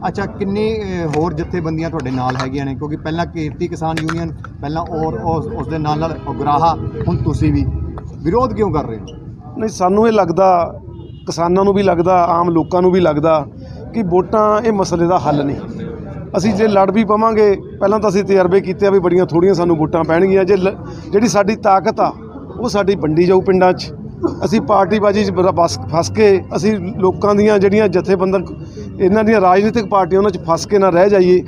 ਅੱਛਾ, ਕਿੰਨੀ ਹੋਰ ਜਥੇਬੰਦੀਆਂ ਤੁਹਾਡੇ ਨਾਲ ਹੈਗੀਆਂ ਨੇ? ਕਿਉਂਕਿ ਪਹਿਲਾਂ ਕਿਰਤੀ ਕਿਸਾਨ ਯੂਨੀਅਨ, ਪਹਿਲਾਂ ਔਰ ਉਸ ਦੇ ਨਾਲ ਉਗਰਾਹਾ, ਹੁਣ ਤੁਸੀਂ ਵੀ ਵਿਰੋਧ ਕਿਉਂ ਕਰ ਰਹੇ ਹੋ? ਨਹੀਂ, ਸਾਨੂੰ ਇਹ ਲੱਗਦਾ, ਕਿਸਾਨਾਂ ਨੂੰ ਵੀ ਲੱਗਦਾ, ਆਮ ਲੋਕਾਂ ਨੂੰ ਵੀ ਲੱਗਦਾ ਕਿ ਵੋਟਾਂ ਇਹ ਮਸਲੇ ਦਾ ਹੱਲ ਨਹੀਂ। ਅਸੀਂ ਜੇ ਲੜ ਵੀ ਪਵਾਂਗੇ, ਪਹਿਲਾਂ ਤਾਂ ਅਸੀਂ ਤਜਰਬੇ ਕੀਤੇ ਆ ਵੀ ਬੜੀਆਂ ਥੋੜ੍ਹੀਆਂ ਸਾਨੂੰ ਵੋਟਾਂ ਪੈਣਗੀਆਂ। ਜਿਹੜੀ ਸਾਡੀ ਤਾਕਤ ਆ ਉਹ ਸਾਡੀ ਵੰਡੀ ਜਾਊ ਪਿੰਡਾਂ 'ਚ। ਅਸੀਂ ਪਾਰਟੀਬਾਜ਼ੀ 'ਚ ਫਸ ਕੇ ਅਸੀਂ ਲੋਕਾਂ ਦੀਆਂ ਜਿਹੜੀਆਂ ਜਥੇਬੰਦਕ ਇਹਨਾਂ ਦੀਆਂ ਰਾਜਨੀਤਿਕ ਪਾਰਟੀਆਂ ਉਹਨਾਂ 'ਚ ਫਸ ਕੇ ਨਾ ਰਹਿ ਜਾਈਏ।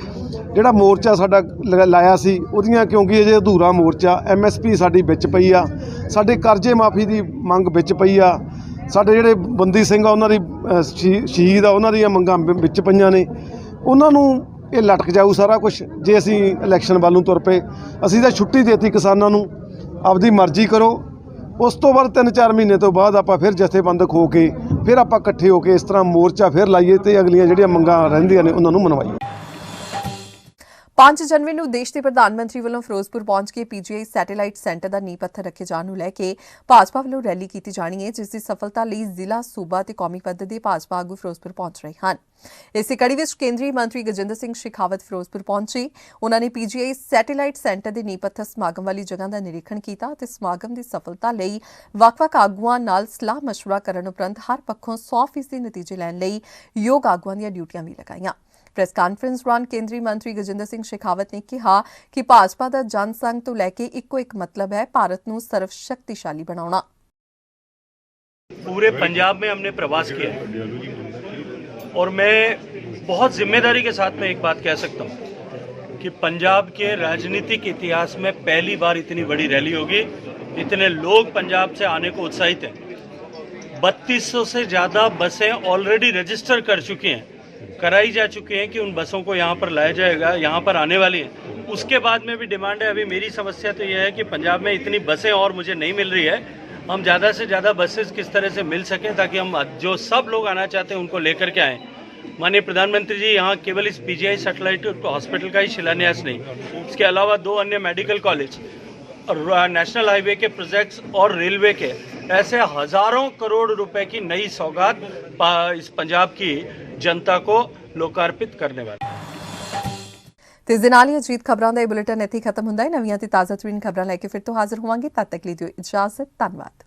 ਜਿਹੜਾ ਮੋਰਚਾ ਸਾਡਾ ਲਾਇਆ ਸੀ ਉਹਦੀਆਂ, ਕਿਉਂਕਿ ਅਜੇ ਅਧੂਰਾ ਮੋਰਚਾ, MSP ਸਾਡੀ ਵਿੱਚ ਪਈ ਆ, ਸਾਡੇ ਕਰਜ਼ੇ ਮਾਫੀ ਦੀ ਮੰਗ ਵਿੱਚ ਪਈ ਆ, ਸਾਡੇ ਜਿਹੜੇ ਬੰਦੀ ਸਿੰਘ ਆ ਉਹਨਾਂ ਦੀ ਸ਼ਹੀਦ ਆ ਉਹਨਾਂ ਦੀਆਂ ਮੰਗਾਂ ਵਿੱਚ ਪਈਆਂ ਨੇ। ਉਹਨਾਂ ਨੂੰ ਇਹ ਲਟਕ ਜਾਊ ਸਾਰਾ ਕੁਝ ਜੇ ਅਸੀਂ ਇਲੈਕਸ਼ਨ ਵੱਲ ਨੂੰ ਤੁਰ ਪਏ। ਅਸੀਂ ਤਾਂ ਛੁੱਟੀ ਦੇਤੀ ਕਿਸਾਨਾਂ ਨੂੰ, ਆਪਦੀ ਮਰਜ਼ੀ ਕਰੋ। ਉਸ ਤੋਂ ਬਾਅਦ 3-4 ਮਹੀਨੇ ਤੋਂ ਬਾਅਦ ਆਪਾਂ ਫਿਰ ਜਥੇਬੰਦਕ ਹੋ ਕੇ ਫਿਰ ਆਪਾਂ ਇਕੱਠੇ ਹੋ ਕੇ ਇਸ ਤਰ੍ਹਾਂ ਮੋਰਚਾ ਫਿਰ ਲਾਈਏ ਤੇ ਅਗਲੀਆਂ ਜਿਹੜੀਆਂ ਮੰਗਾਂ ਰਹਿੰਦੀਆਂ ਨੇ ਉਹਨਾਂ ਨੂੰ ਮਨਵਾਈਏ। 5 ਜਨਵਰੀ ਨੂੰ ਦੇਸ਼ ਦੇ ਪ੍ਰਧਾਨ ਮੰਤਰੀ ਵੱਲੋਂ ਫਿਰੋਜ਼ਪੁਰ ਪਹੁੰਚ ਕੇ PGI ਸੈਟੇਲਾਈਟ ਸੈਂਟਰ ਦਾ ਨੀਂਹ ਪੱਥਰ ਰੱਖੇ ਜਾਣ ਨੂੰ ਲੈ ਕੇ ਭਾਜਪਾ ਵੱਲੋਂ ਰੈਲੀ ਕੀਤੀ ਜਾਣੀ ਹੈ, ਜਿਸ ਦੀ ਸਫਲਤਾ ਲਈ ਜ਼ਿਲ੍ਹਾ, ਸੂਬਾ ਤੇ ਕੌਮੀ ਪੱਧਰ ਦੇ ਭਾਜਪਾ ਆਗੂ ਫਿਰੋਜ਼ਪੁਰ ਪਹੁੰਚ ਰਹੇ ਹਨ। ਇਸੇ ਕੜੀ ਵਿੱਚ ਕੇਂਦਰੀ ਮੰਤਰੀ ਗਜਿੰਦਰ ਸਿੰਘ ਸ਼ੇਖਾਵਤ ਫਿਰੋਜ਼ਪੁਰ ਪਹੁੰਚੇ। ਉਨ੍ਹਾਂ ਨੇ PGI ਸੈਟੇਲਾਈਟ ਸੈਂਟਰ ਦੇ ਨੀਂਹ ਪੱਥਰ ਸਮਾਗਮ ਵਾਲੀ ਜਗ੍ਹਾ ਦਾ ਨਿਰੀਖਣ ਕੀਤਾ ਅਤੇ ਸਮਾਗਮ ਦੀ ਸਫਲਤਾ ਲਈ ਵੱਖ-ਵੱਖ ਆਗੂਆਂ ਨਾਲ ਸਲਾਹ ਮਸ਼ਵਰਾ ਕਰਨ ਉਪਰੰਤ ਹਰ ਪੱਖੋਂ 100% ਨਤੀਜੇ ਲੈਣ ਲਈ ਯੋਗ ਆਗੂਆਂ ਦੀਆਂ ਡਿਊਟੀਆਂ ਵੀ ਲਗਾਈਆਂ। ਪ੍ਰੈਸ ਕਾਨਫਰੰਸ ਦੌਰਾਨ ਕੇਂਦਰੀ ਮੰਤਰੀ ਗਜਿੰਦਰ ਸਿੰਘ ਸ਼ੇਖਾਵਤ ਨੇ ਕਿਹਾ ਕਿ ਭਾਜਪਾ ਦਾ ਜਨ ਸੰਘ ਤੋਂ ਲੈ ਕੇ ਇੱਕੋ ਇੱਕ ਮਤਲਬ ਹੈ, ਭਾਰਤ ਨੂੰ ਸਰਵ ਸ਼ਕਤੀਸ਼ਾਲੀ ਬਣਾਉਣਾ। पूरे पंजाब में हमने प्रवास किया और मैं बहुत जिम्मेदारी के साथ में एक बात कह सकता हूँ कि पंजाब के राजनीतिक इतिहास में पहली बार इतनी बड़ी रैली होगी, इतने लोग पंजाब से आने को उत्साहित हैं। 3200 से ज़्यादा बसें ऑलरेडी रजिस्टर कर चुकी हैं। कराई जा चुकी हैं कि उन बसों को यहाँ पर लाया जाएगा, यहाँ पर आने वाली हैं। उसके बाद में भी डिमांड है। अभी मेरी समस्या तो यह है कि पंजाब में इतनी बसें और मुझे नहीं मिल रही है। हम ज़्यादा से ज़्यादा बसेस किस तरह से मिल सकें ताकि हम जो सब लोग आना चाहते हैं उनको लेकर के आएँ। माननीय प्रधानमंत्री जी यहाँ केवल इस पीजीआई सैटेलाइट हॉस्पिटल का ही शिलान्यास नहीं, इसके अलावा 2 अन्य मेडिकल कॉलेज और नेशनल हाईवे के प्रोजेक्ट्स और रेलवे के ऐसे हजारों करोड़ रुपए की नई सौगात इस पंजाब की जनता को लोकार्पित करने वाली। ਤੇ ਇਸ ਦੇ ਨਾਲ ਹੀ ਅਜੀਤ ਖਬਰਾਂ ਦਾ ਇਹ ਬੁਲੇਟਿਨ ਇੱਥੇ ਹੀ ਖਤਮ ਹੁੰਦਾ ਹੈ। ਨਵੀਆਂ ਤੇ ਤਾਜ਼ਾ ਤਰੀਨ ਖਬਰਾਂ ਲੈ ਕੇ ਫਿਰ ਤੋਂ ਹਾਜ਼ਰ ਹੋਵਾਂਗੇ। ਤਦ ਤੱਕ ਲਈ ਦਿਓ ਇਜਾਜ਼ਤ। ਧੰਨਵਾਦ।